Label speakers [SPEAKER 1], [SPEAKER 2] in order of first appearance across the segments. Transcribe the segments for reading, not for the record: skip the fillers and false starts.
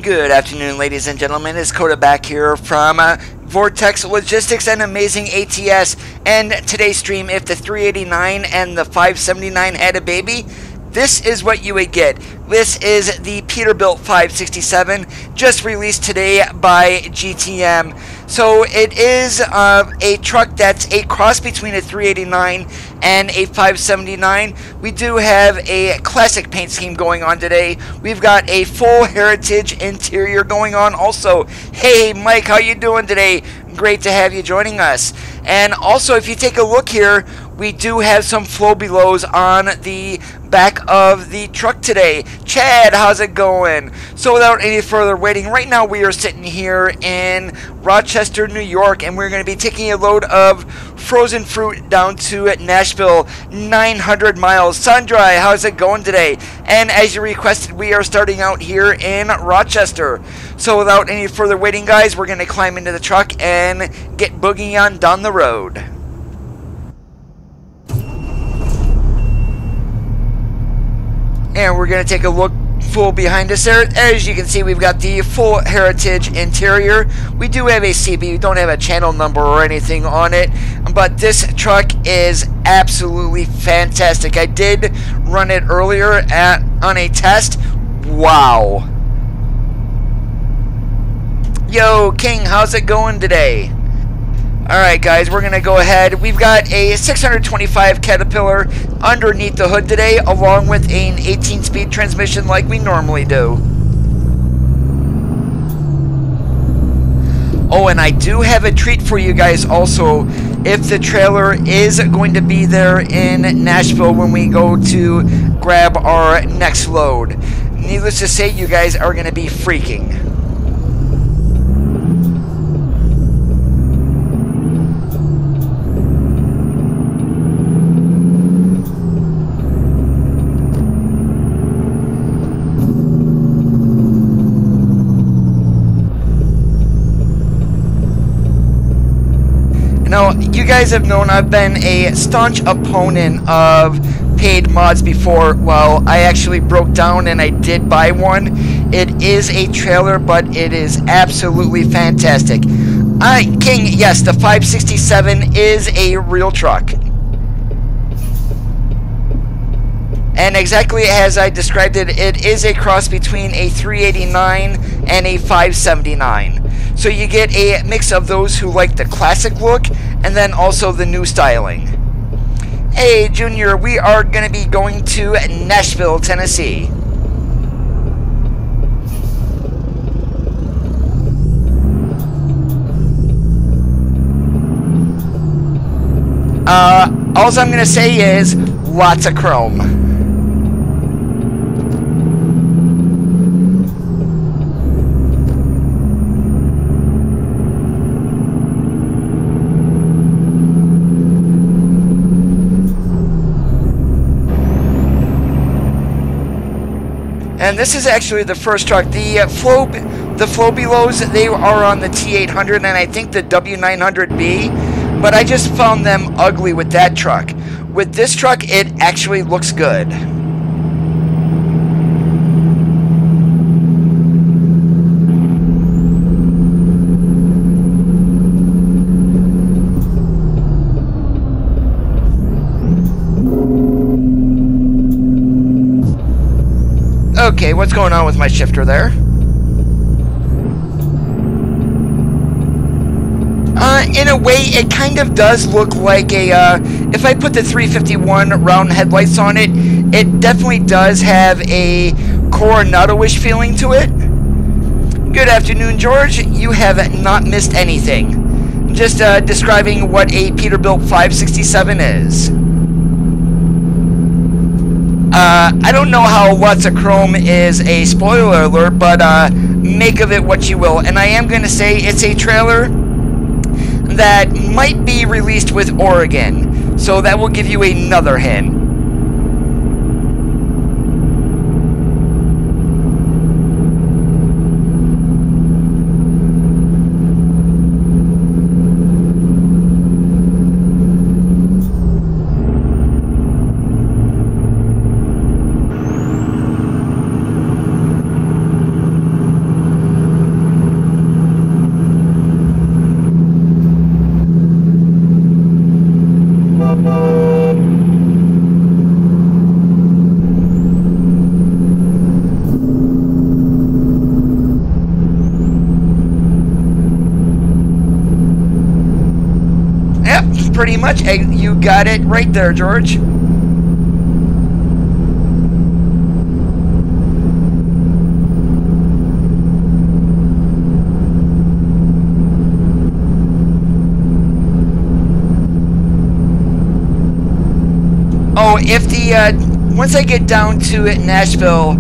[SPEAKER 1] Good afternoon, ladies and gentlemen. It's Coda back here from Vortex Logistics and Amazing ATS. And today's stream, if the 389 and the 579 had a baby, this is what you would get. This is the Peterbilt 567, just released today by GTM. So it is a truck that's a cross between a 389 and a 579. We do have a classic paint scheme going on today. We've got a full heritage interior going on also. Hey Mike, how you doing today? Great to have you joining us. And also, if you take a look here, we do have some flow belows on the back of the truck today. Chad, how's it going? So without any further waiting, right now we are sitting here in Rochester, New York, and we're going to be taking a load of frozen fruit down to Nashville, 900 miles. Sandra, how's it going today? And as you requested, we are starting out here in Rochester. So without any further waiting, guys, we're going to climb into the truck and get boogieing on down the road. And we're going to take a look full behind us there. As you can see, we've got the full heritage interior. We do have a CB. We don't have a channel number or anything on it. But this truck is absolutely fantastic. I did run it earlier on a test. Wow. Yo, King, how's it going today? Alright guys, we're going to go ahead. We've got a 625 Caterpillar underneath the hood today, along with an 18-speed transmission like we normally do. Oh, and I do have a treat for you guys also. If the trailer is going to be there in Nashville when we go to grab our next load. Needless to say, you guys are going to be freaking. Now, you guys have known I've been a staunch opponent of paid mods before. Well, I actually broke down and I did buy one. It is a trailer, but it is absolutely fantastic. King, yes, the 567 is a real truck. And exactly as I described it, it is a cross between a 389 and a 579. So you get a mix of those who like the classic look and then also the new styling. Hey Junior, we are going to be going to Nashville, Tennessee. All I'm going to say is lots of chrome. And this is actually the first truck. The flow belows, they are on the T800 and I think the W900B, but I just found them ugly with that truck. With this truck, it actually looks good. Okay, what's going on with my shifter there? In a way, it kind of does look like a, if I put the 351 round headlights on it, it definitely does have a Coronado-ish feeling to it. Good afternoon, George. You have not missed anything. Just describing what a Peterbilt 567 is. I don't know how lots of chrome is a spoiler alert, but make of it what you will. And I am going to say it's a trailer that might be released with Oregon, so that will give you another hint. Pretty much. You got it right there, George. Oh, if once I get down to Nashville,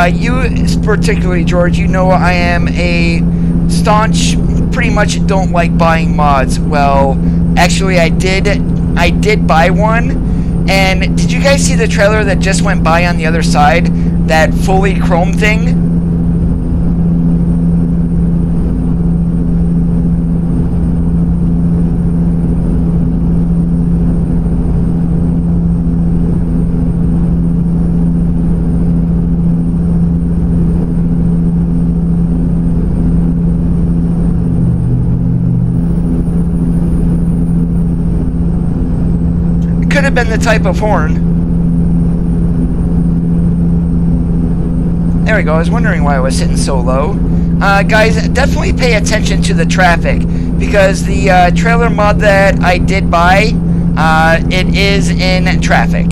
[SPEAKER 1] you particularly, George, you know I am a staunch, pretty much don't like buying mods. Well, actually I did buy one, and did you guys see the trailer that just went by on the other side? That fully chrome thing? Could have been the type of horn. There we go. I was wondering why I was sitting so low. Guys, definitely pay attention to the traffic, because the trailer mod that I did buy, it is in traffic.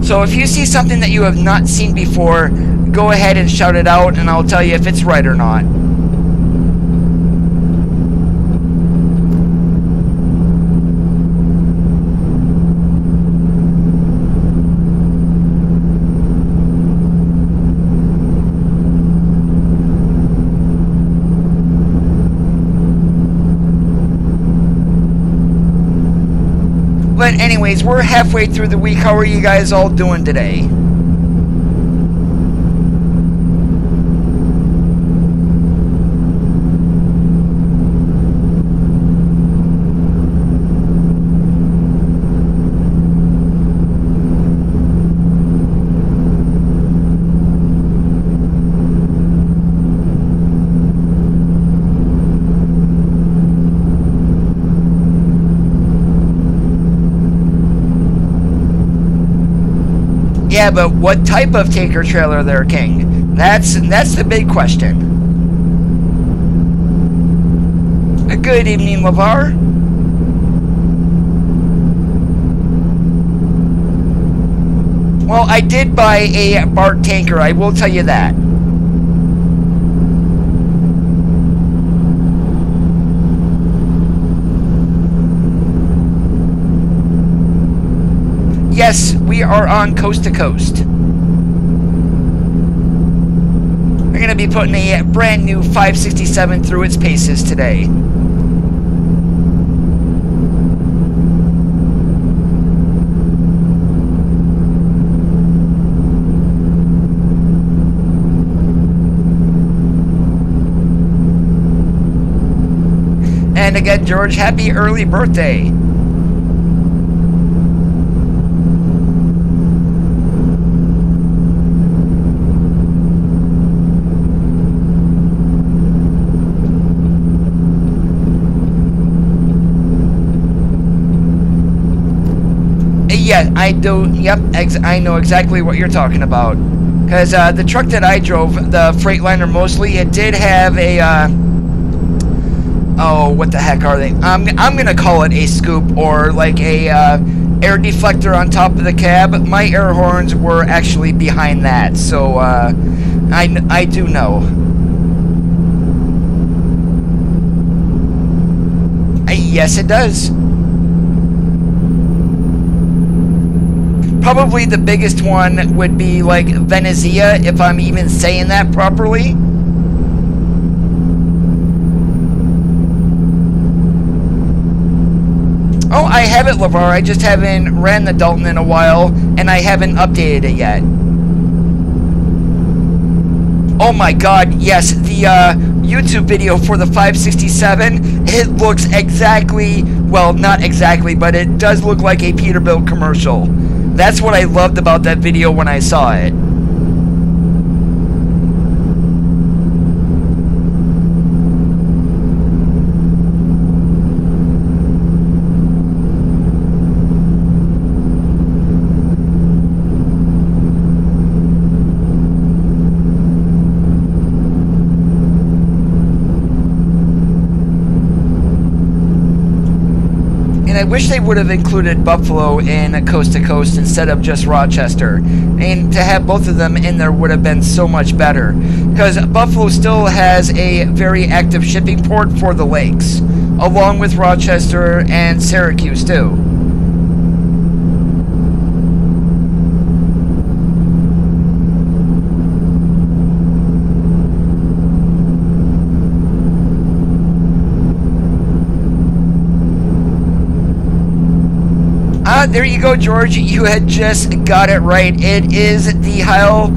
[SPEAKER 1] So if you see something that you have not seen before, go ahead and shout it out, and I'll tell you if it's right or not. But anyways, we're halfway through the week. How are you guys all doing today? Yeah, but what type of tanker trailer there, King? That's the big question. Good evening, LeVar. Well, I did buy a BART tanker, I will tell you that. Yes, we are on coast to coast. We're going to be putting a brand new 567 through its paces today. And again, George, happy early birthday. Yeah, I do. Yep, I know exactly what you're talking about. Because the truck that I drove, the Freightliner mostly, it did have a, oh, what the heck are they? I'm gonna call it a scoop, or like a air deflector on top of the cab. My air horns were actually behind that, so I do know. Yes, it does. Probably the biggest one would be like Venezia, if I'm even saying that properly. Oh, I have it, LeVar. I just haven't ran the Dalton in a while, and I haven't updated it yet. Oh my god, yes, the YouTube video for the 567, it looks exactly, well, not exactly, but it does look like a Peterbilt commercial. That's what I loved about that video when I saw it. I wish they would have included Buffalo in Coast to Coast instead of just Rochester. And to have both of them in there would have been so much better. Because Buffalo still has a very active shipping port for the lakes, along with Rochester and Syracuse too. There you go, George. You had just got it right. It is the Heil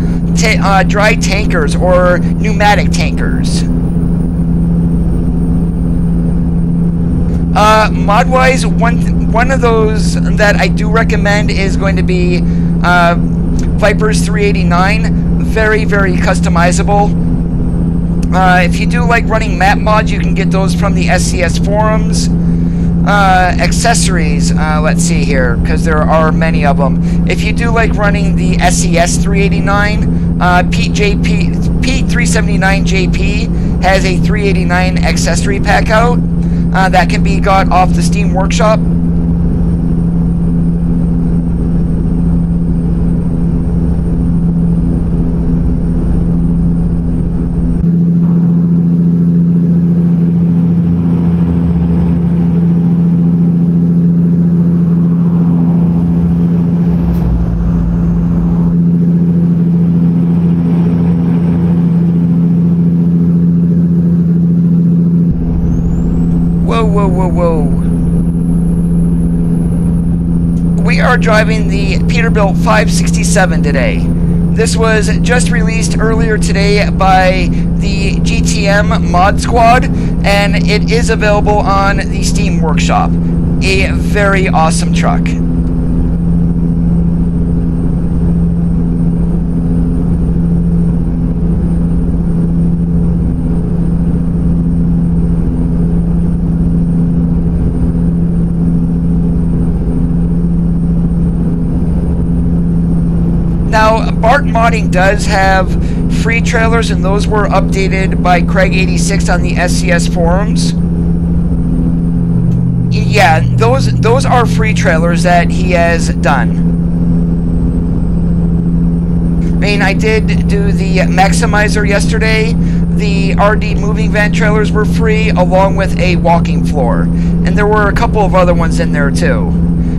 [SPEAKER 1] dry tankers or pneumatic tankers. Mod-wise, one of those that I do recommend is going to be Viper's 389. Very, very customizable. If you do like running map mods, you can get those from the SCS forums. Accessories, let's see here, because there are many of them. If you do like running the SCS 389, P379JP has a 389 accessory pack out that can be got off the Steam Workshop. We are driving the Peterbilt 567 today. This was just released earlier today by the GTM Mod Squad, and it is available on the Steam Workshop. A very awesome truck. Now, Bart Modding does have free trailers, and those were updated by Craig86 on the SCS forums. Yeah, those are free trailers that he has done. I mean, I did do the Maximizer yesterday. The RD moving van trailers were free, along with a walking floor. And there were a couple of other ones in there, too.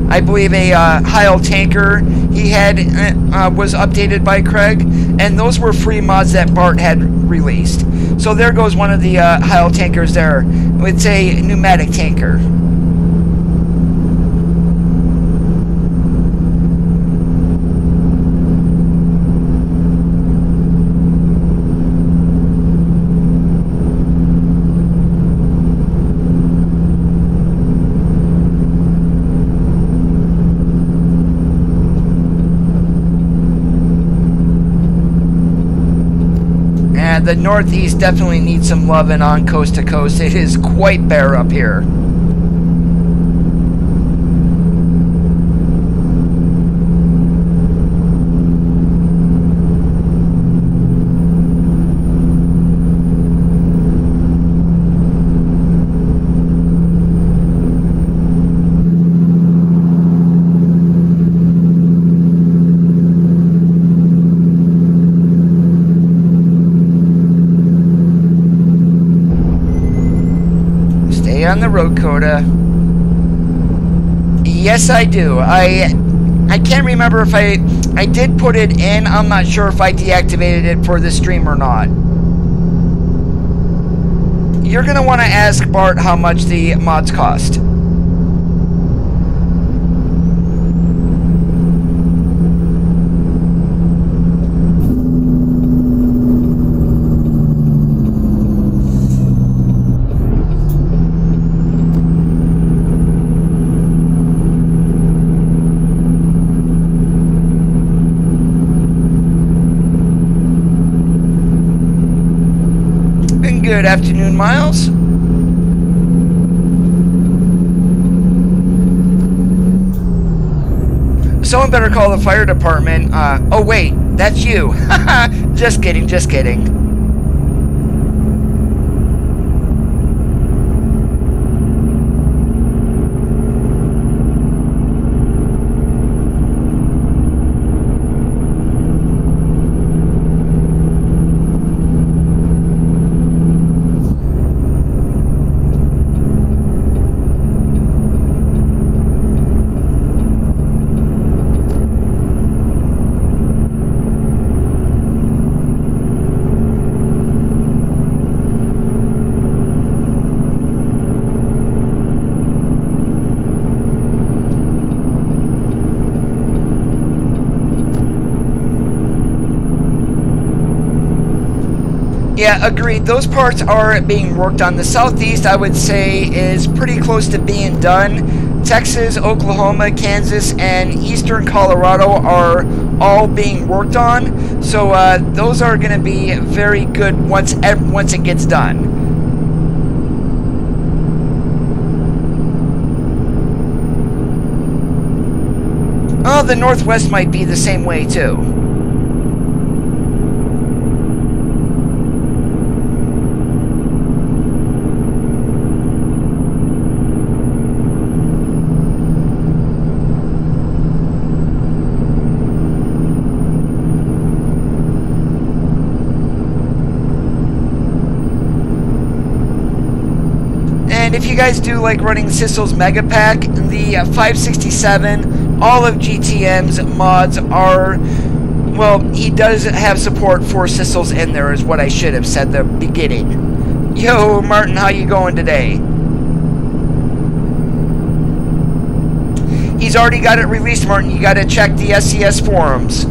[SPEAKER 1] I believe a Heil tanker he had was updated by Craig, and those were free mods that Bart had released. So there goes one of the Heil tankers there. It's a pneumatic tanker. The Northeast definitely needs some loving on Coast to Coast. It is quite bare up here. On the road, Coda. Yes, I do. I can't remember if I did put it in. I'm not sure if I deactivated it for the stream or not. You're gonna want to ask Bart how much the mods cost. Good afternoon, Miles. Someone better call the fire department. Oh wait, that's you. Just kidding, just kidding. Yeah, agreed. Those parts are being worked on. The Southeast, I would say, is pretty close to being done. Texas, Oklahoma, Kansas, and Eastern Colorado are all being worked on. So those are going to be very good once it gets done. Oh, the Northwest might be the same way too. And if you guys do like running Sissel's Mega Pack, the 567, all of GTM's mods are, well, he does have support for Sissel's in there, is what I should have said at the beginning. Yo, Martin, how you going today? He's already got it released, Martin. You got to check the SCS forums.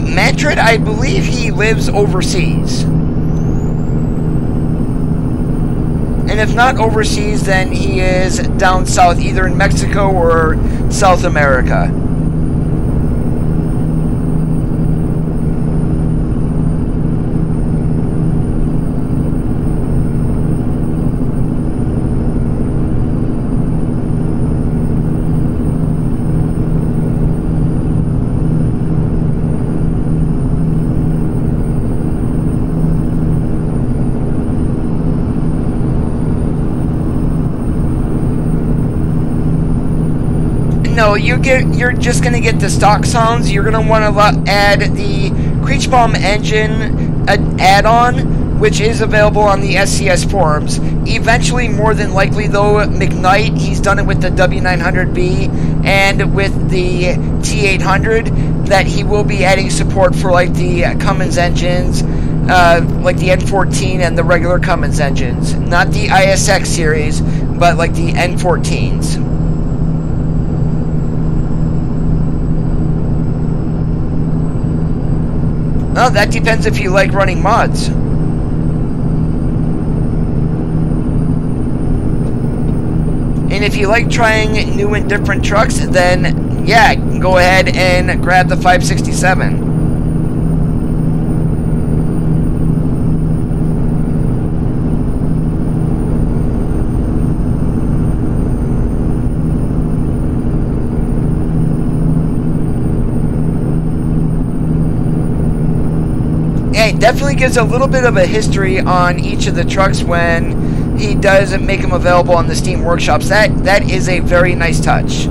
[SPEAKER 1] Mantrid, I believe he lives overseas. And if not overseas, then he is down south, either in Mexico or South America. No, you're just gonna get the stock sounds. You're gonna want to add the Creech Bomb engine add-on, which is available on the SCS forums. Eventually, more than likely though, McKnight, he's done it with the W900B and with the T800, that he will be adding support for like the Cummins engines, like the N14 and the regular Cummins engines. Not the ISX series, but like the N14s. Well, that depends if you like running mods. And if you like trying new and different trucks, then yeah, go ahead and grab the 567. It definitely gives a little bit of a history on each of the trucks when he does make them available on the Steam workshops. That is a very nice touch.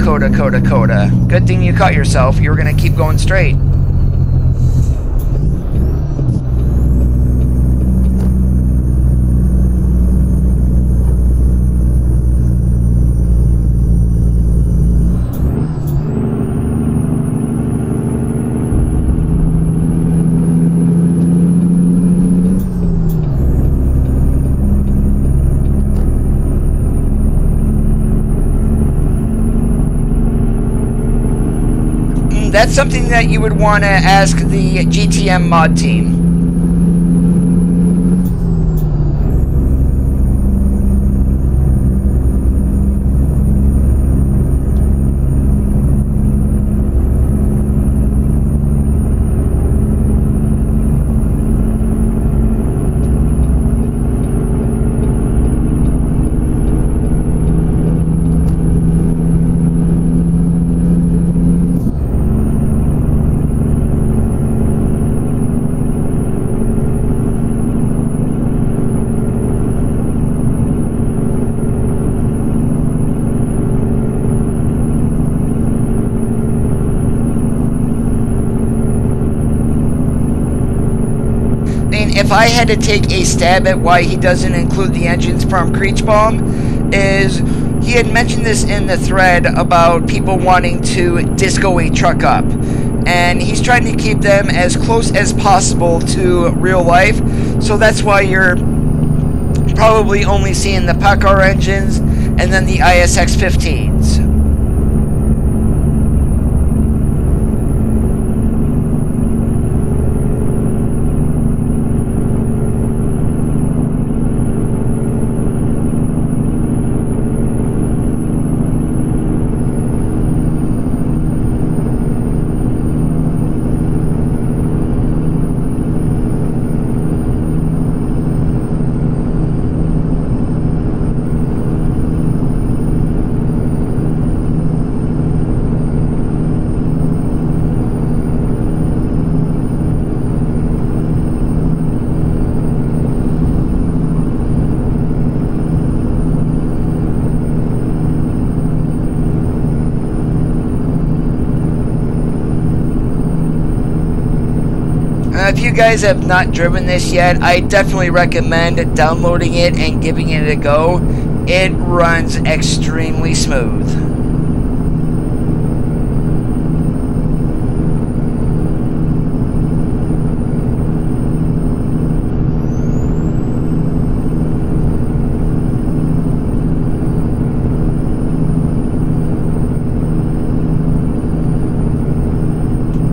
[SPEAKER 1] Coda. Good thing you caught yourself. You were going to keep going straight. That's something that you would want to ask the GTM mod team. If I had to take a stab at why he doesn't include the engines from Creech Bomb, is he had mentioned this in the thread about people wanting to disco a truck up. And he's trying to keep them as close as possible to real life. So that's why you're probably only seeing the TrackIR engines and then the ISX 15s. If you guys have not driven this yet, I definitely recommend downloading it and giving it a go. It runs extremely smooth.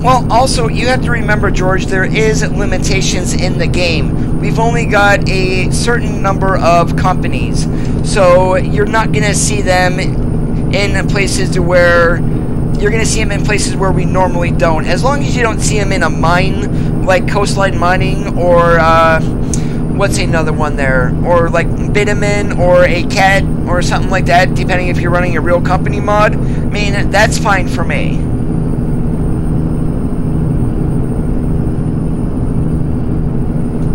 [SPEAKER 1] Well, also, you have to remember, George, there is limitations in the game. We've only got a certain number of companies, so you're not going to see them in places where you're going to see them in places where we normally don't. As long as you don't see them in a mine, like Coastline Mining, or what's another one there, or like Bitumen, or a CAT, or something like that, depending if you're running a real company mod. I mean, that's fine for me.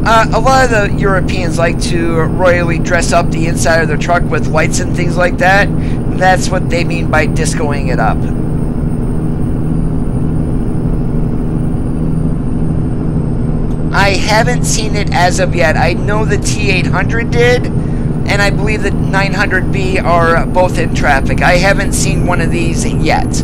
[SPEAKER 1] A lot of the Europeans like to royally dress up the inside of their truck with lights and things like that. That's what they mean by discoing it up. I haven't seen it as of yet. I know the T800 did, and I believe the 900B are both in traffic. I haven't seen one of these yet.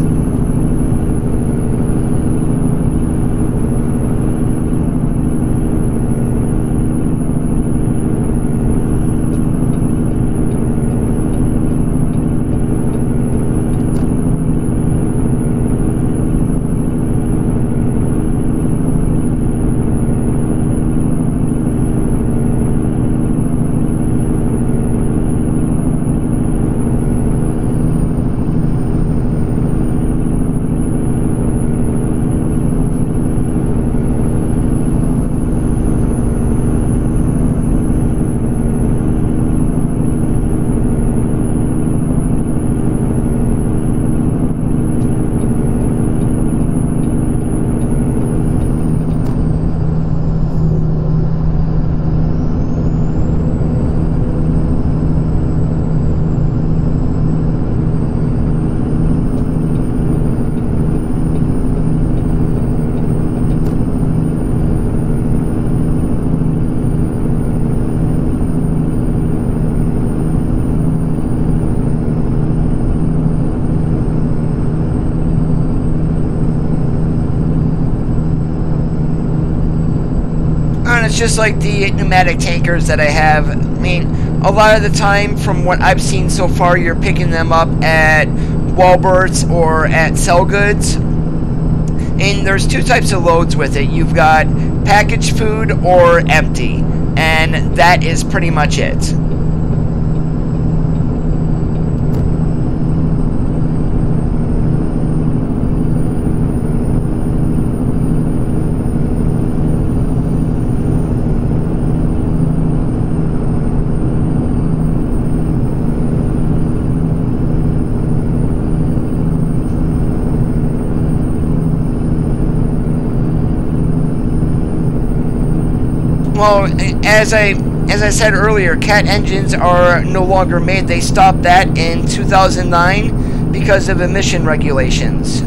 [SPEAKER 1] It's just like the pneumatic tankers that I have. I mean, a lot of the time, from what I've seen so far, you're picking them up at Walbert's or at Sell Goods. And there's two types of loads with it. You've got packaged food or empty. And that is pretty much it. Well, as I said earlier, CAT engines are no longer made. They stopped that in 2009 because of emission regulations.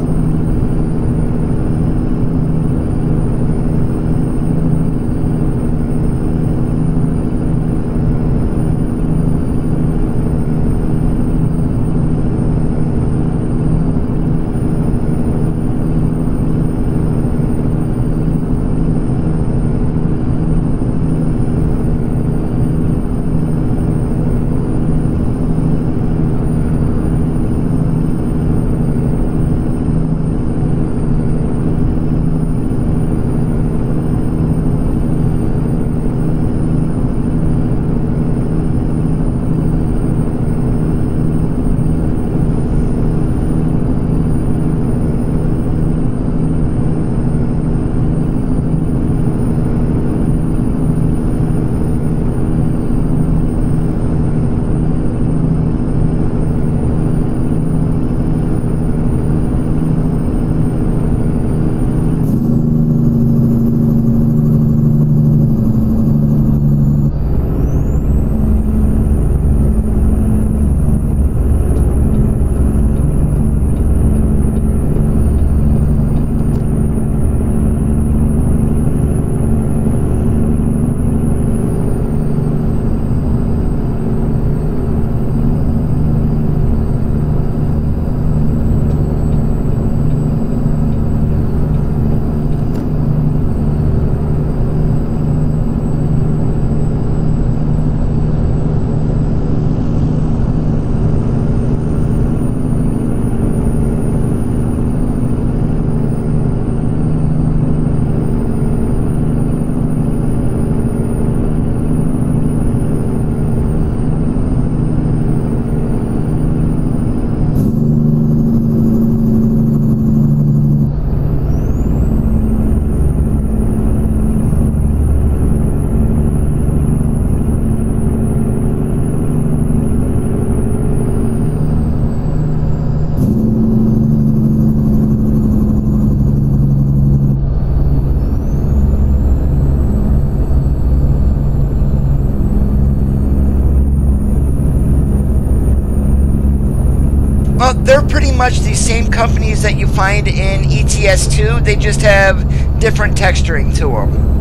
[SPEAKER 1] they're pretty much the same companies that you find in ETS2. They just have different texturing to them.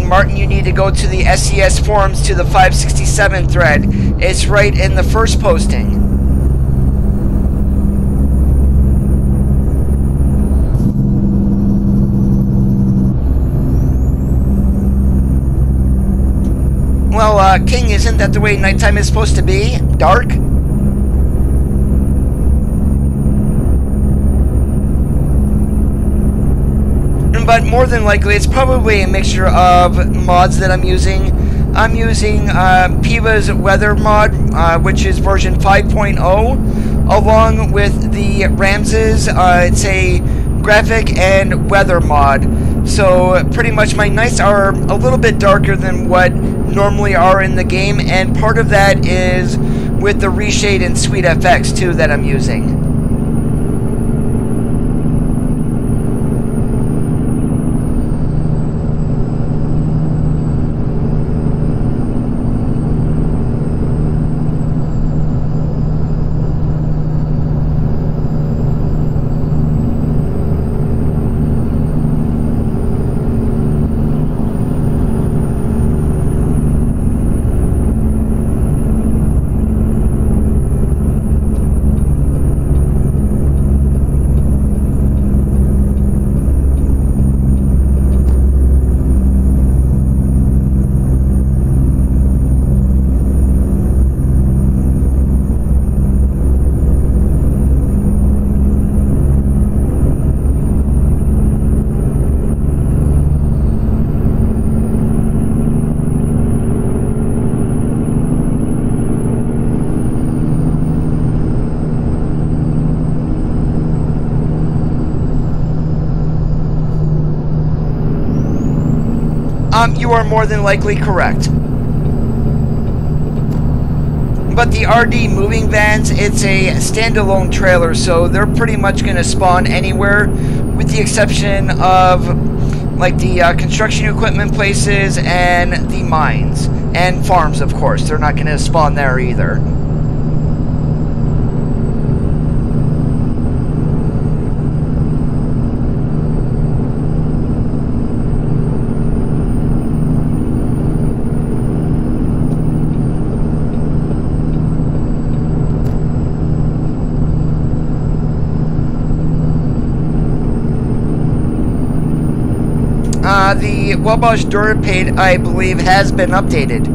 [SPEAKER 1] Martin, you need to go to the SES forums to the 567 thread. It's right in the first posting. Well, King, isn't that the way nighttime is supposed to be? Dark? But more than likely, it's probably a mixture of mods that I'm using. I'm using Piva's weather mod, which is version 5.0, along with the Ramses. It's a graphic and weather mod. So pretty much my nights are a little bit darker than what normally are in the game, and part of that is with the reshade and Sweet FX too that I'm using. You are more than likely correct. But the RD moving vans, it's a standalone trailer, so they're pretty much going to spawn anywhere, with the exception of like the construction equipment places and the mines and farms. Of course, they're not going to spawn there either. The Wabash Durapate, I believe, has been updated.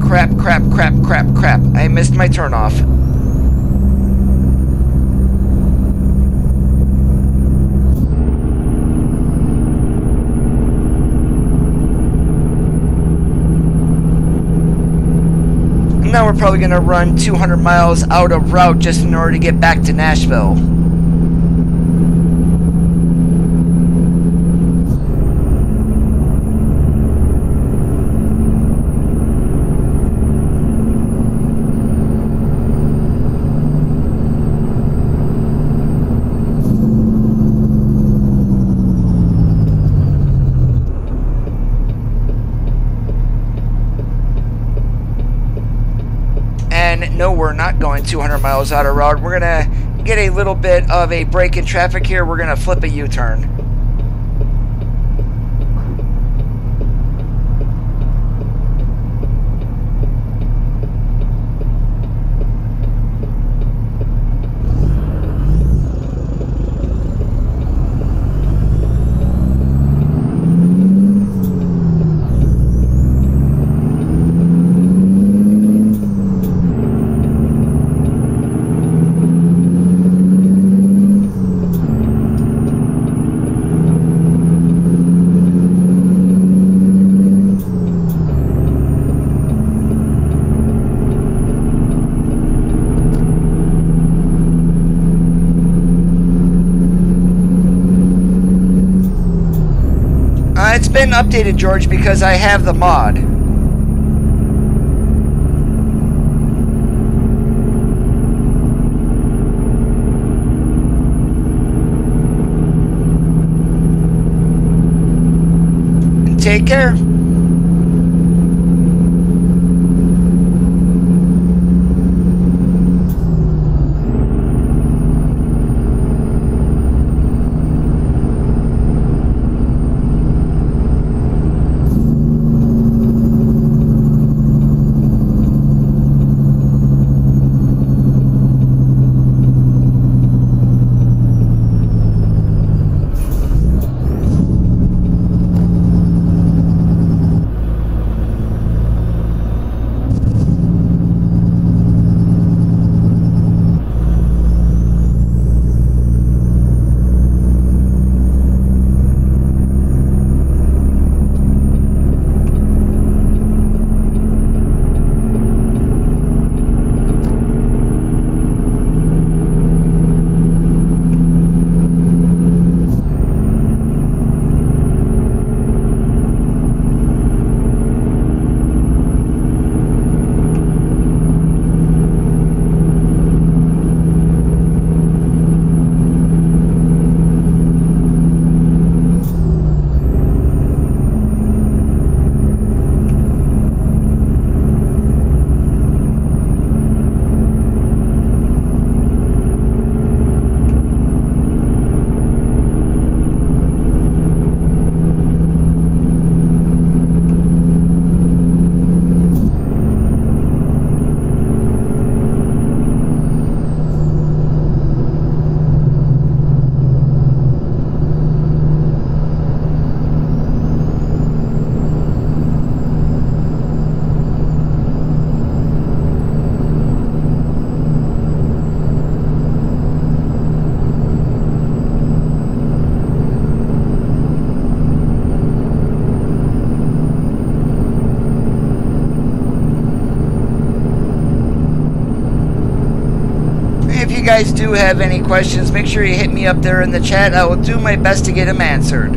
[SPEAKER 1] Crap. I missed my turnoff. Now we're probably going to run 200 miles out of route just in order to get back to Nashville. No, we're not going 200 miles out of route. We're going to get a little bit of a break in traffic here. We're going to flip a U-turn. It's been updated, George, because I have the mod. take care. If you guys do have any questions, make sure you hit me up there in the chat. I will do my best to get them answered.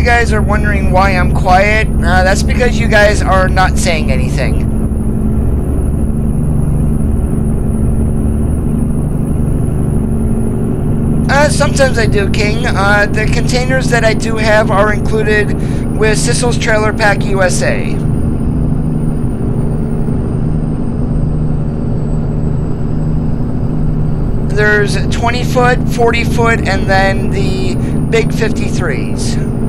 [SPEAKER 1] guys are wondering why I'm quiet, that's because you guys are not saying anything. Sometimes I do, King. The containers that I do have are included with Sissel's Trailer Pack USA. There's 20 foot, 40 foot, and then the big 53s.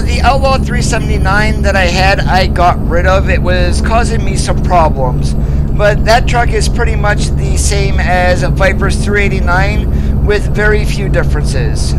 [SPEAKER 1] The Outlaw 379 that I had, I got rid of. It was causing me some problems. But that truck is pretty much the same as a Viper's 389 with very few differences.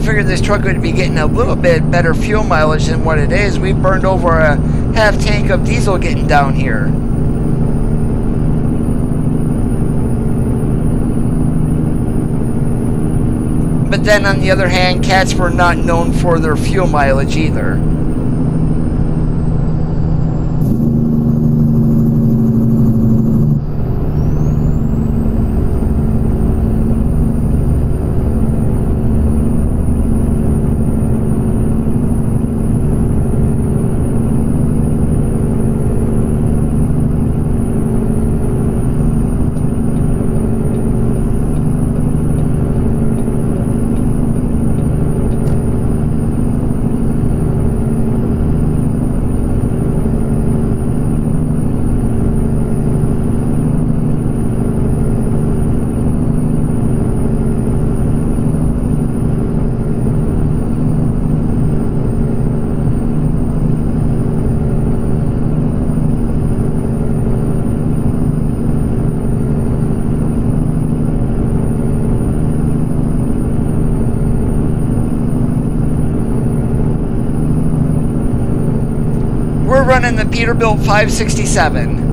[SPEAKER 1] Figured this truck would be getting a little bit better fuel mileage than what it is. We burned over a half tank of diesel getting down here. But then on the other hand, cats were not known for their fuel mileage either. Peterbilt 567.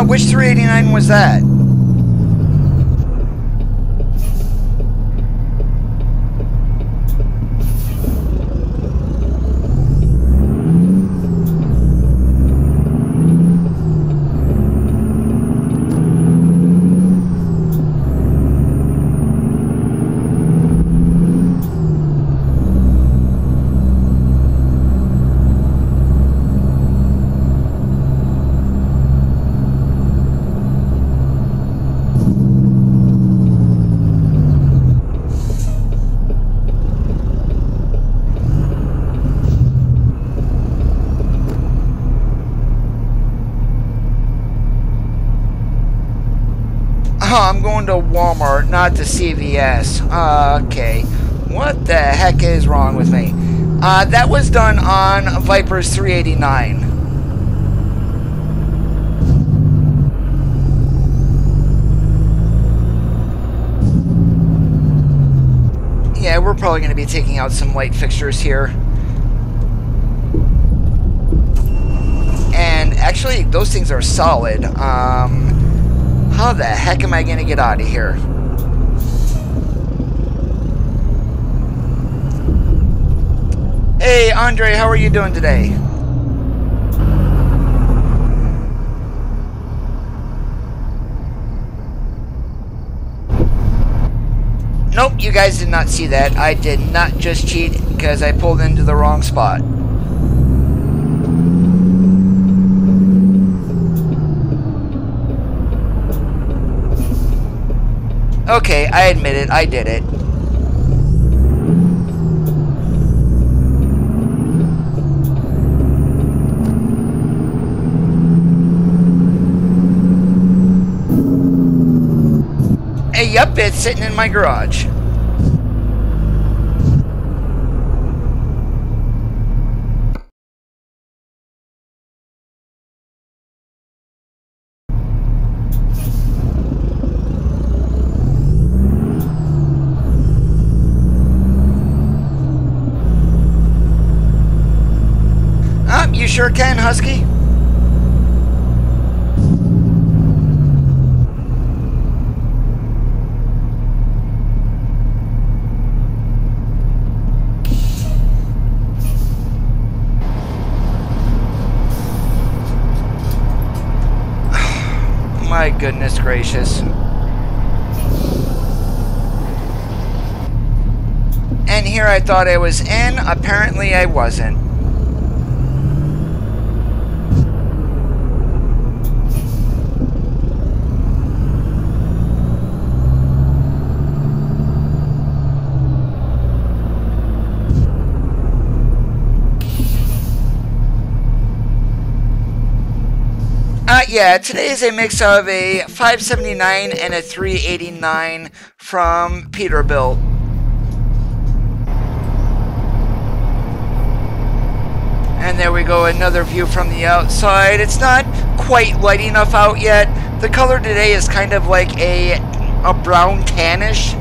[SPEAKER 1] Which 389 was that? I'm going to Walmart, not to CVS. Okay. What the heck is wrong with me? That was done on Viper's 389. Yeah, we're probably going to be taking out some light fixtures here. And actually, those things are solid. How the heck am I going to get out of here? Hey, Andre, how are you doing today? Nope, you guys did not see that. I did not just cheat because I pulled into the wrong spot. Okay, I admit it, I did it. Hey, yup, it's sitting in my garage. You sure can, Husky. My goodness gracious. And here I thought I was in, apparently I wasn't. Yeah, today is a mix of a 579 and a 389 from Peterbilt. And there we go, another view from the outside. It's not quite light enough out yet. The color today is kind of like a brown tannish.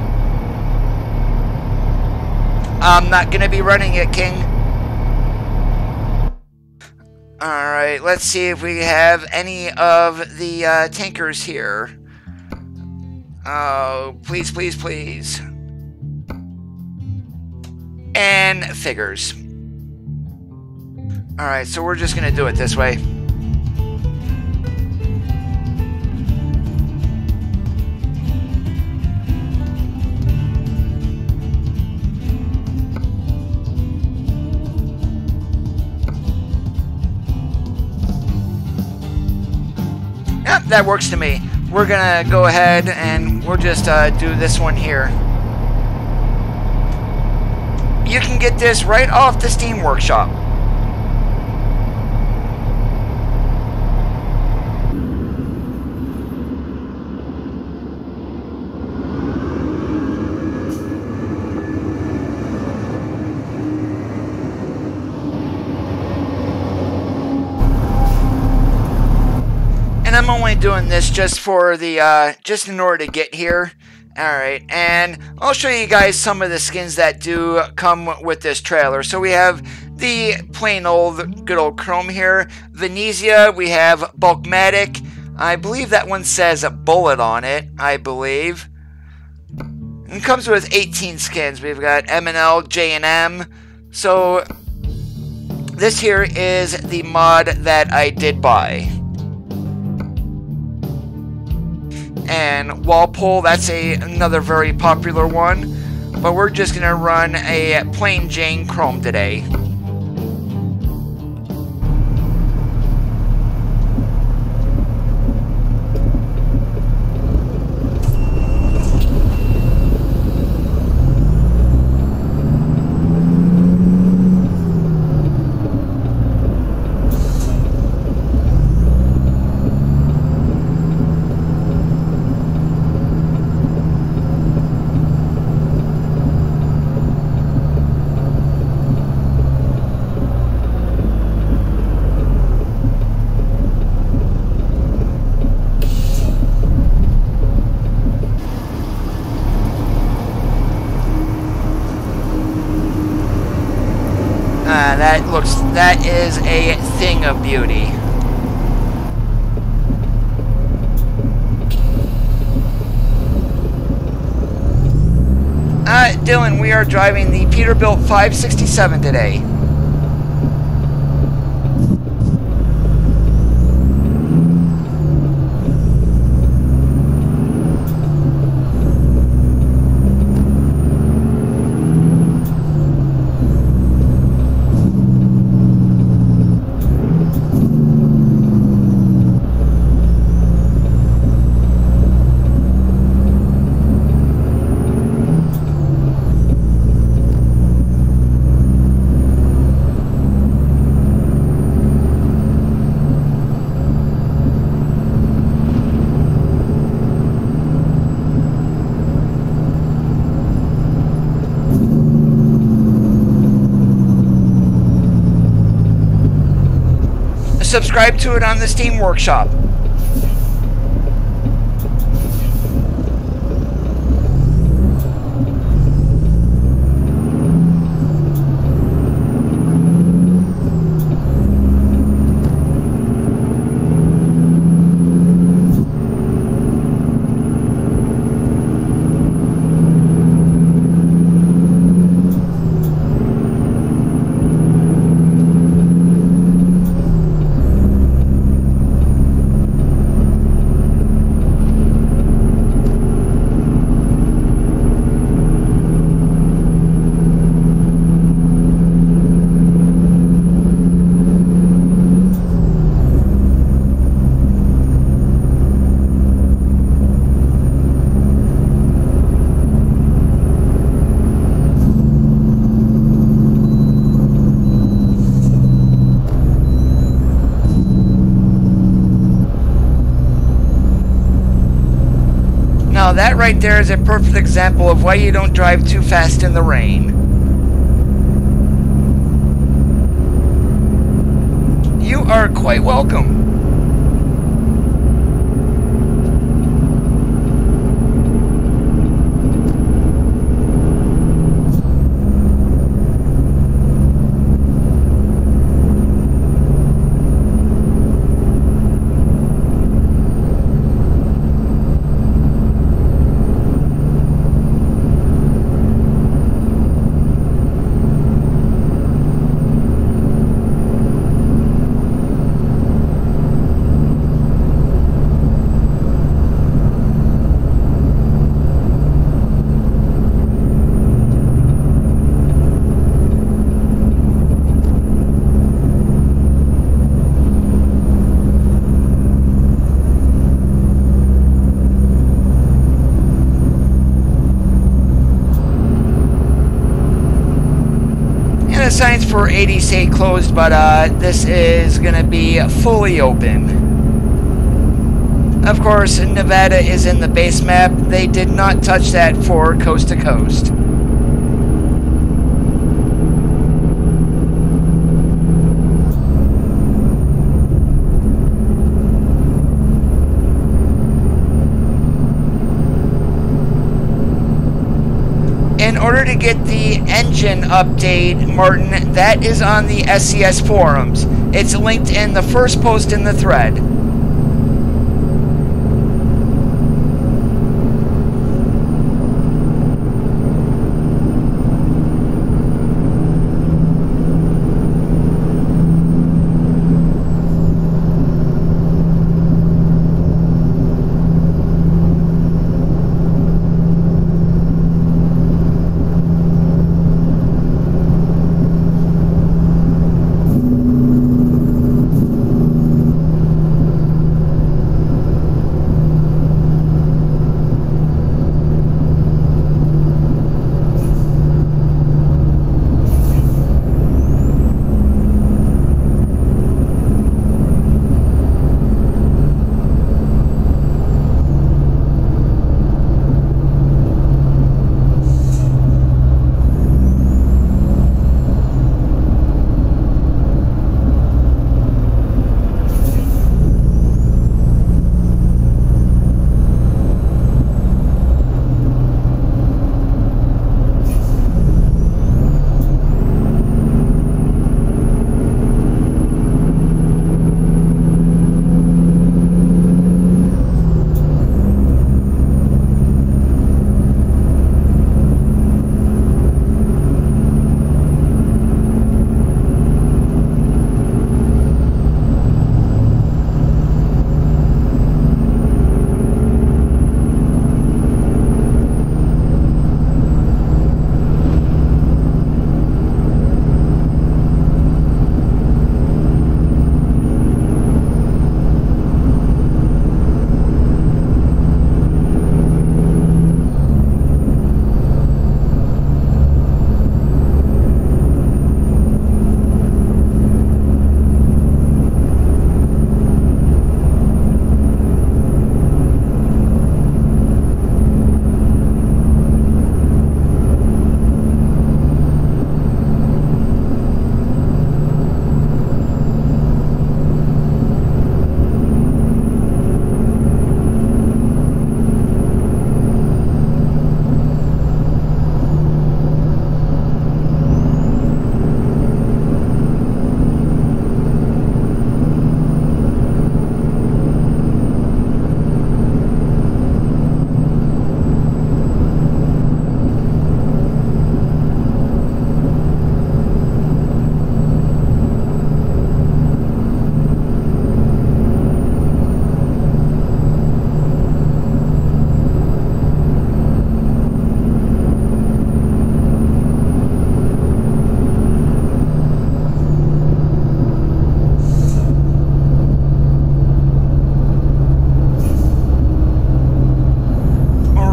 [SPEAKER 1] I'm not going to be running it, King. Alright, let's see if we have any of the tankers here. Oh, please, please, please. And figures. Alright, so we're just going to do it this way. Yep, that works to me. We're gonna go ahead and we'll just do this one here. You can get this right off the Steam Workshop. And I'm only doing this just for the, just in order to get here. Alright, and I'll show you guys some of the skins that do come with this trailer. So we have the plain old, good old chrome here. Venezia, we have Bulkmatic. I believe that one says a bullet on it, I believe. And it comes with 18 skins. We've got M&L, J&M. So this here is the mod that I did buy. And Walpole, that's another very popular one, but we're just going to run a plain Jane Chrome today. That is a thing of beauty. Dylan, we are driving the Peterbilt 567 today. Subscribe to it on the Steam Workshop. right there is a perfect example of why you don't drive too fast in the rain. You are quite welcome. The signs for 80 say closed, but this is going to be fully open. Of course, Nevada is in the base map. They did not touch that for coast to coast. In order to get the engine update, Martin, that is on the SCS forums. It's linked in the first post in the thread.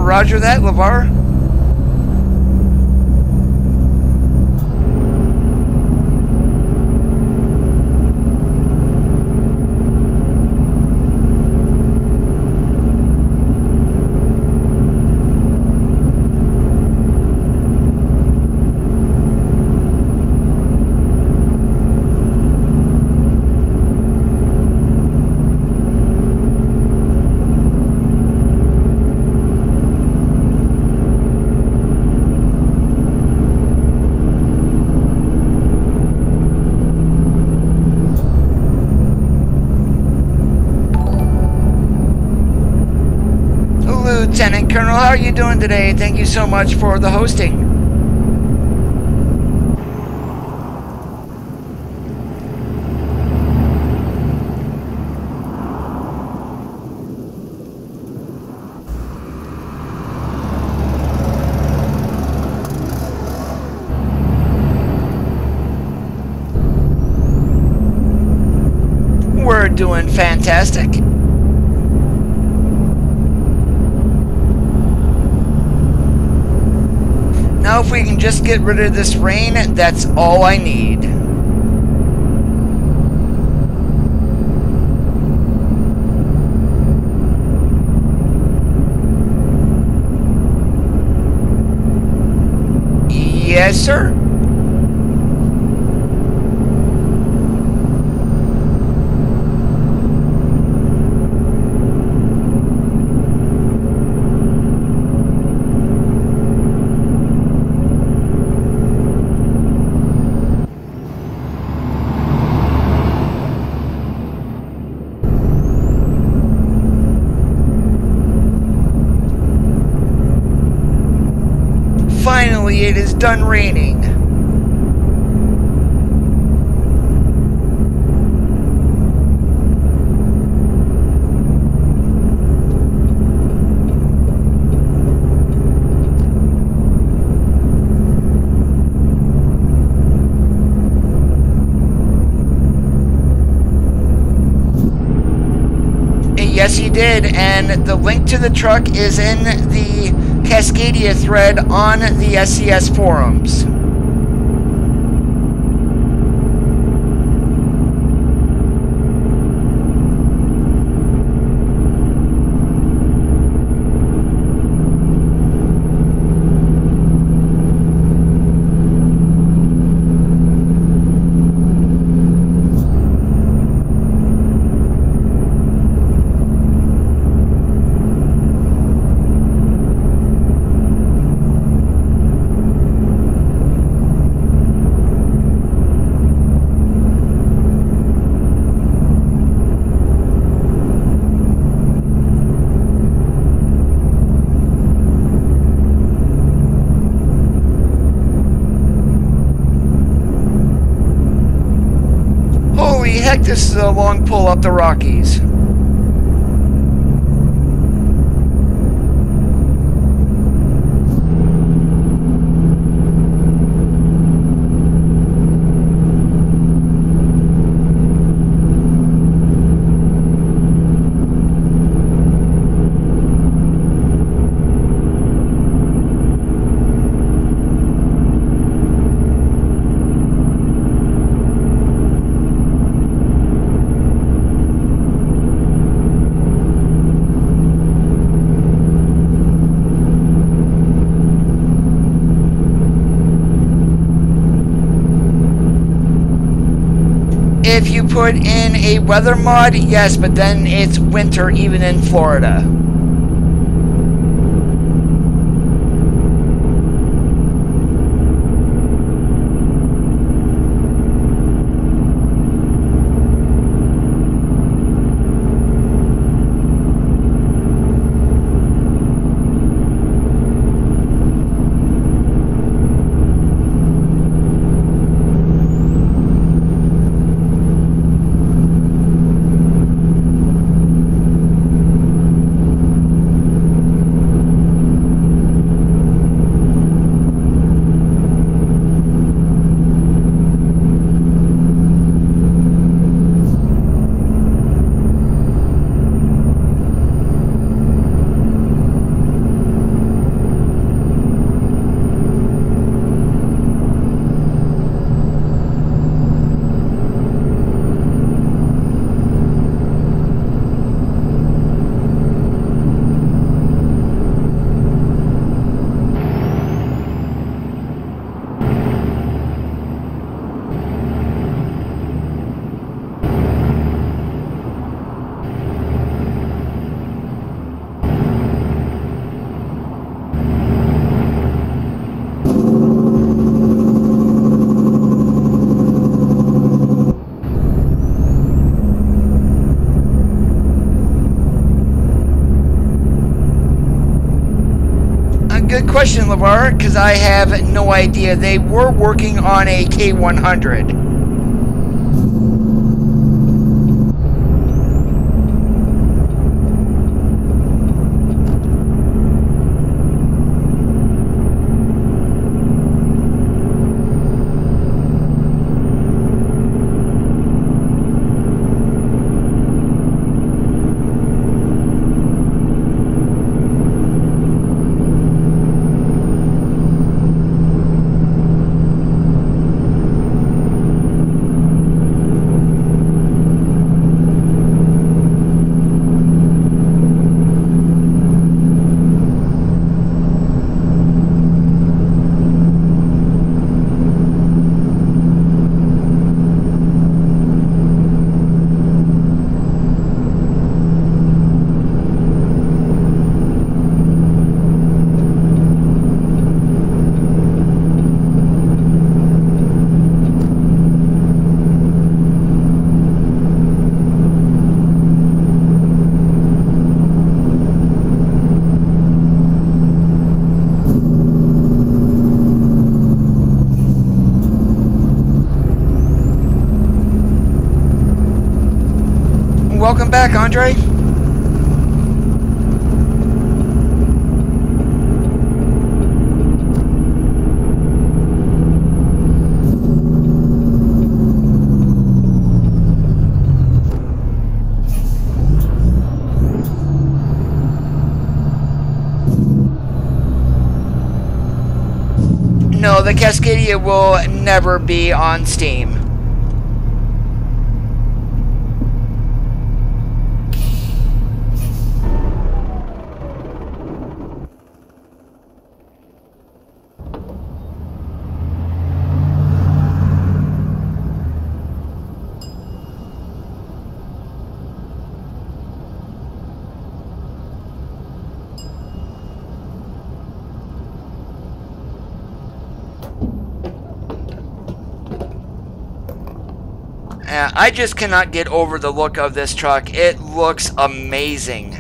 [SPEAKER 2] Roger that, LeVar.
[SPEAKER 1] Lieutenant Colonel, how are you doing today? Thank you so much for the hosting. We're doing fantastic. Now if we can just get rid of this rain, that's all I need. Yes, sir. Finally, it is done raining. Yes, he did, and the link to the truck is in the Cascadia thread on the SCS forums. Heck, this is a long pull up the Rockies. If you put in a weather mod, yes, but then it's winter even in Florida. good question, LeVar, because I have no idea. They were working on a K100. Welcome back, Andre. No, the Cascadia will never be on Steam. I just cannot get over the look of this truck. It looks amazing.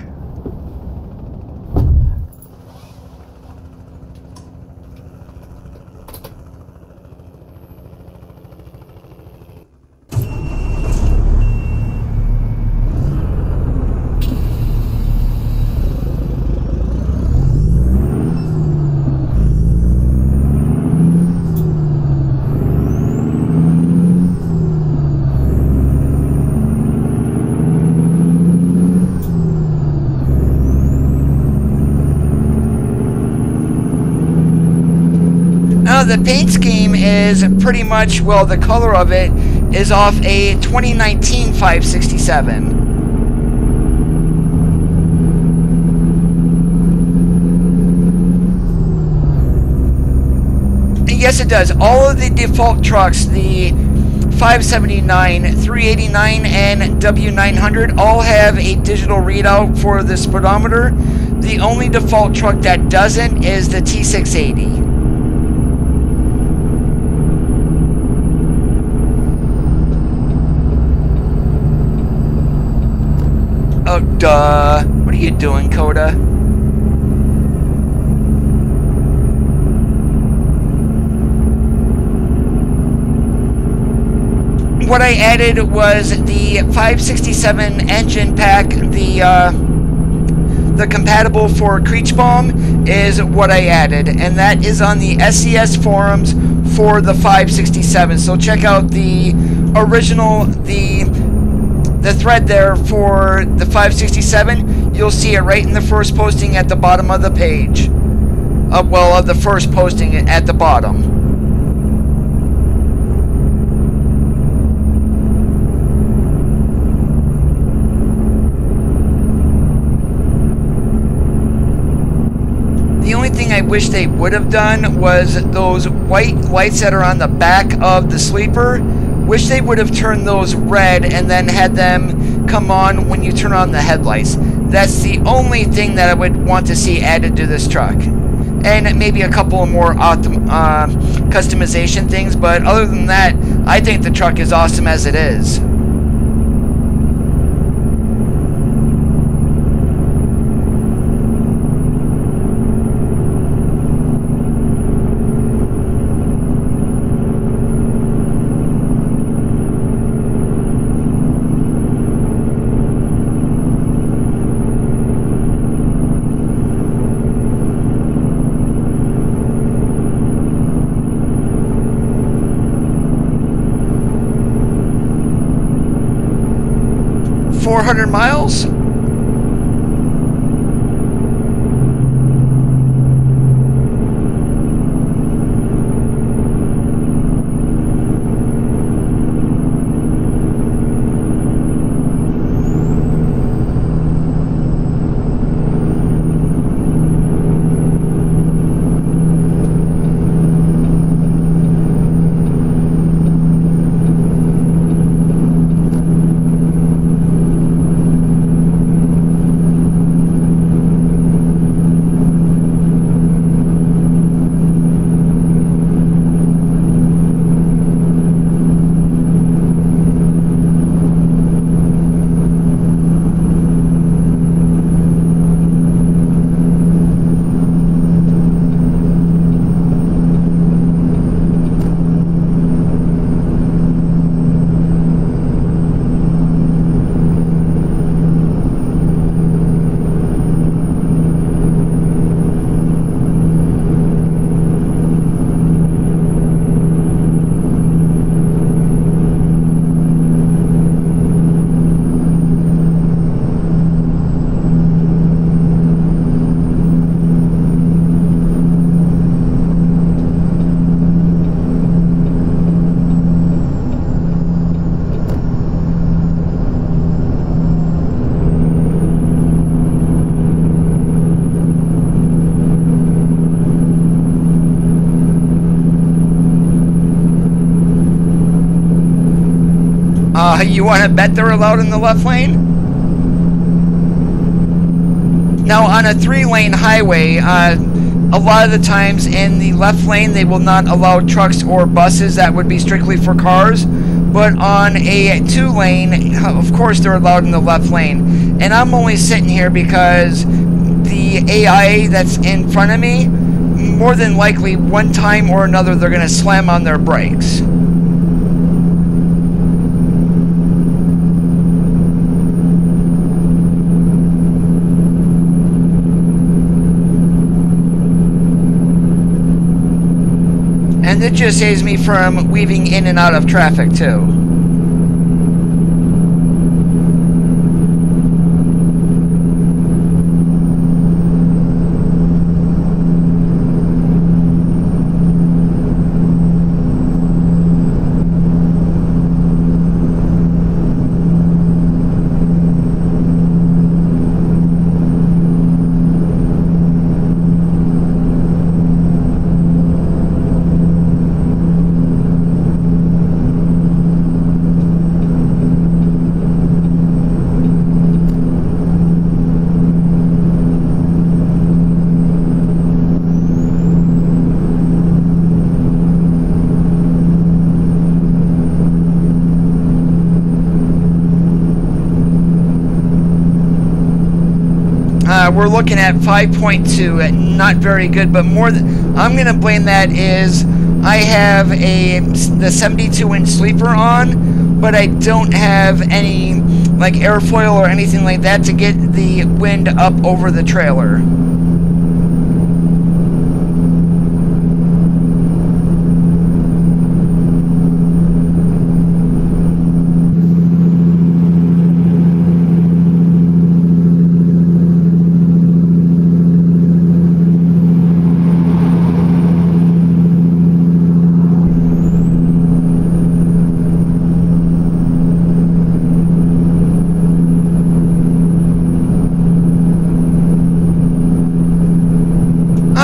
[SPEAKER 1] The paint scheme is pretty much, well, the color of it is off a 2019 567. Yes, it does. All of the default trucks, the 579, 389, and W900 all have a digital readout for the speedometer. The only default truck that doesn't is the T680. Oh, duh. What are you doing, Coda? What I added was the 567 engine pack, the compatible for Creech Bomb is what I added, and that is on the SCS forums for the 567. So check out the original, the thread there for the 567. You'll see it right in the first posting at the bottom of the page. Well, of the first posting at the bottom. The only thing I wish they would have done was those white lights that are on the back of the sleeper. Wish they would have turned those red and then had them come on when you turn on the headlights. That's the only thing that I would want to see added to this truck. And maybe a couple of more customization things, but other than that, I think the truck is awesome as it is.
[SPEAKER 2] 400 miles? You want to bet they're allowed in the left lane? Now, on a 3-lane highway, a lot of the times in the left lane, they will not allow trucks or buses. That would be strictly for cars. But on a 2-lane, of course, they're allowed in the left lane. And I'm only sitting here because the AI that's in front of me, more than likely, one time or another, they're going to slam on their brakes. And it just saves me from weaving in and out of traffic too. We're looking at 5.2, not very good, but more than, I'm going to blame that is I have the 72-inch sleeper on, but I don't have any like airfoil or anything like that to get the wind up over the trailer.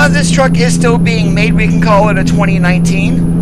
[SPEAKER 2] This truck is still being made. We can call it a 2019.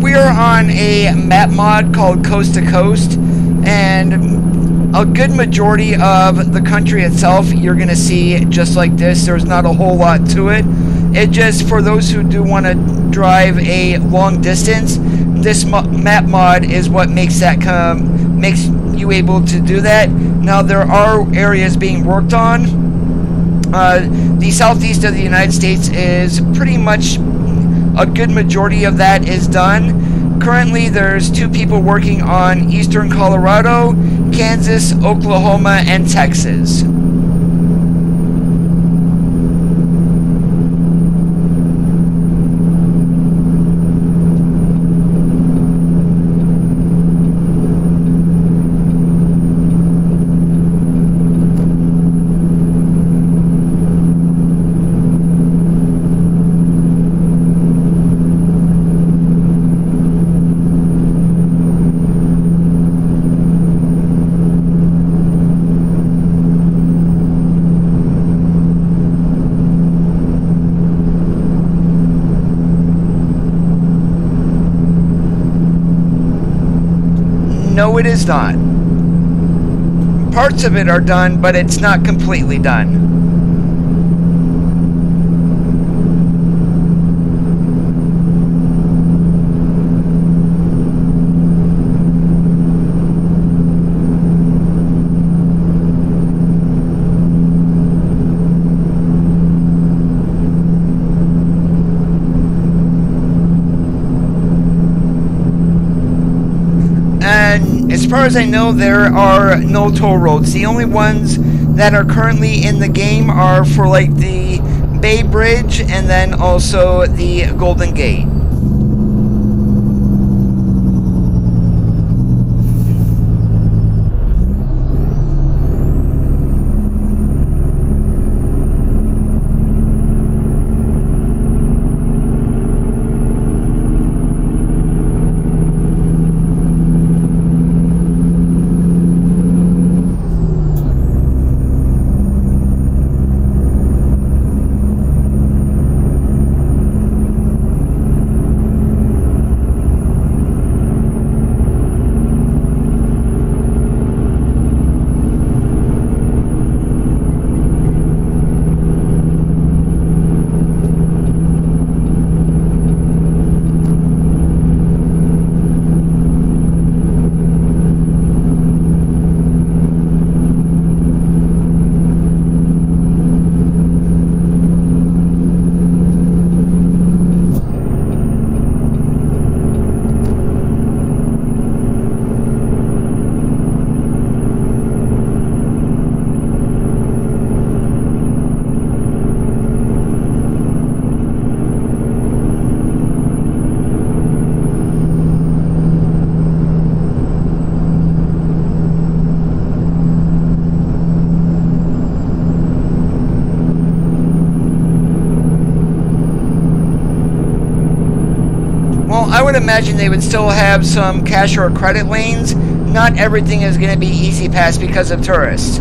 [SPEAKER 2] We are on a map mod called Coast to Coast, and a good majority of the country itself you're going to see just like this. There's not a whole lot to it. It just, for those who do want to drive a long distance, this map mod is what makes you able to do that. Now, there are areas being worked on. The southeast of the United States is pretty much, a good majority of that is done. Currently, there's 2 people working on eastern Colorado, Kansas, Oklahoma, and Texas. No, it is not. Parts of it are done, but it's not completely done. And as far as I know, there are no toll roads. The only ones that are currently in the game are for like the Bay Bridge and then also the Golden Gate. I would imagine they would still have some cash or credit lanes. Not everything is going to be easy pass because of tourists.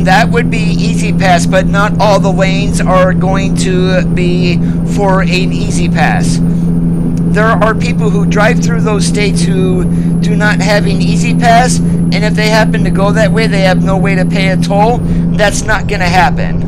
[SPEAKER 2] That would be easy pass, but not all the lanes are going to be for an easy pass. There are people who drive through those states who do not have an easy pass, and if they happen to go that way, they have no way to pay a toll. That's not going to happen.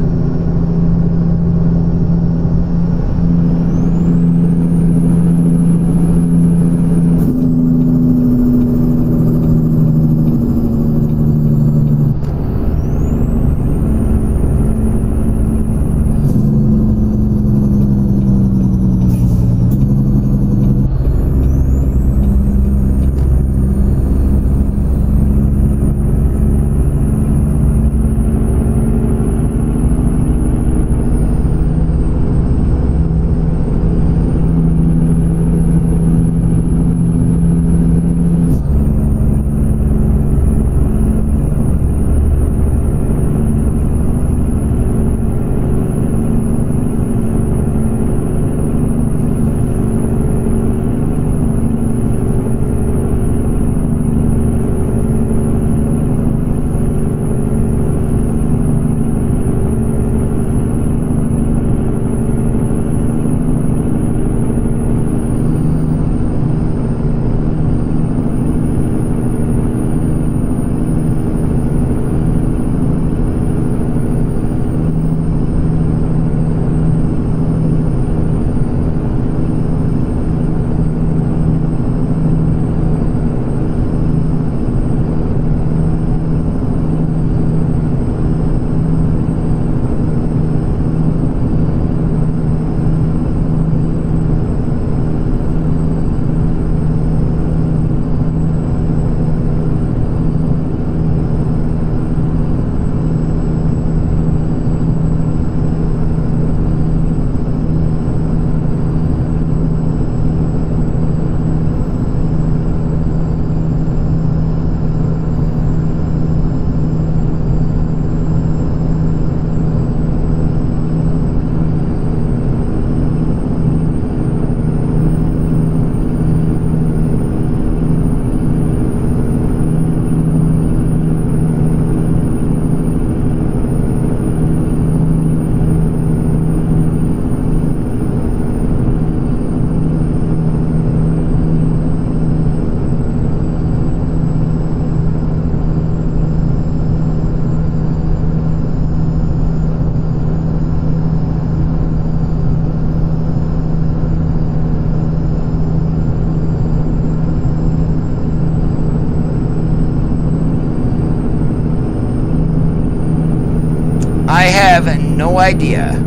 [SPEAKER 2] idea.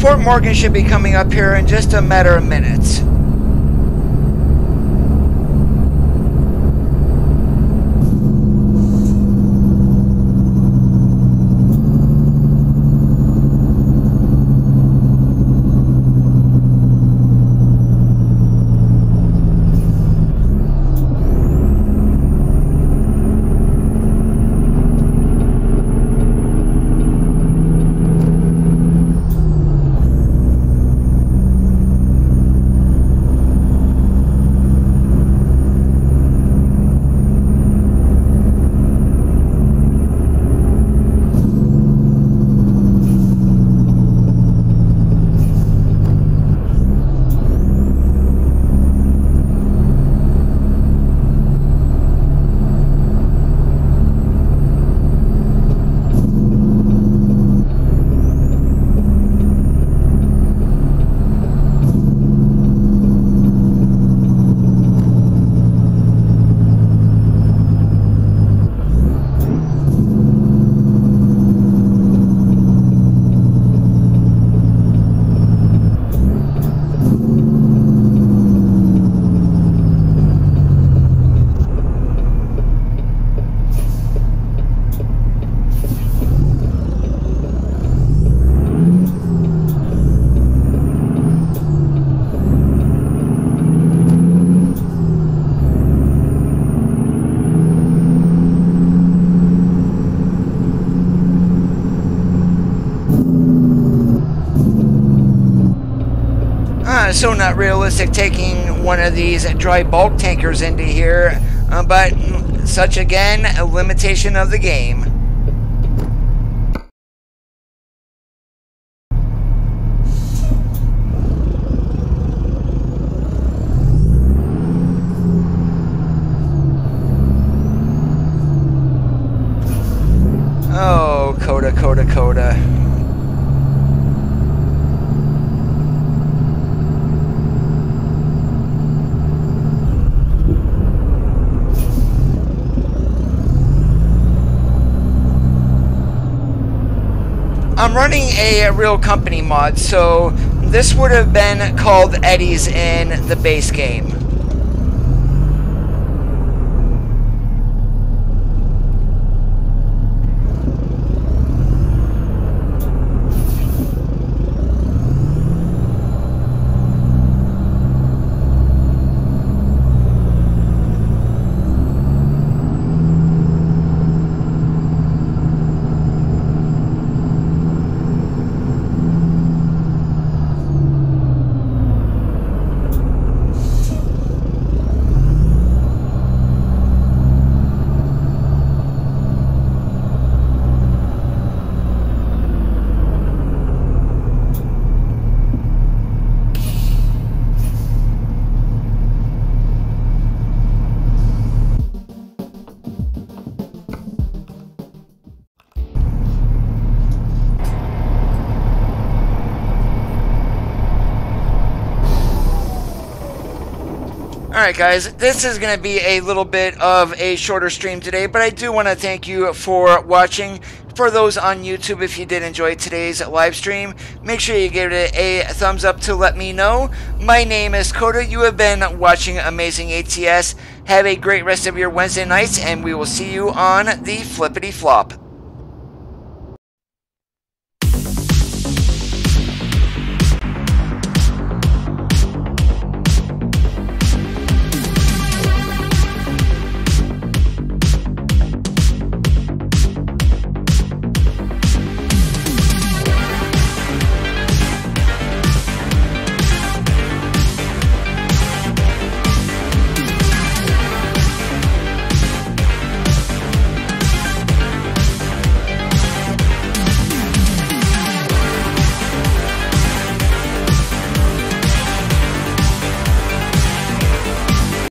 [SPEAKER 2] Fort Morgan should be coming up here in just a matter of minutes. So not realistic taking one of these dry bulk tankers into here, but such again a limitation of the game. I'm running a real company mod, so this would have been called Eddie's in the base game. Alright guys, this is going to be a little bit of a shorter stream today, but I do want to thank you for watching. For those on YouTube, if you did enjoy today's live stream, make sure you give it a thumbs up to let me know. My name is Coda. You have been watching Amazing ATS. Have a great rest of your Wednesday nights, and we will see you on the Flippity Flop.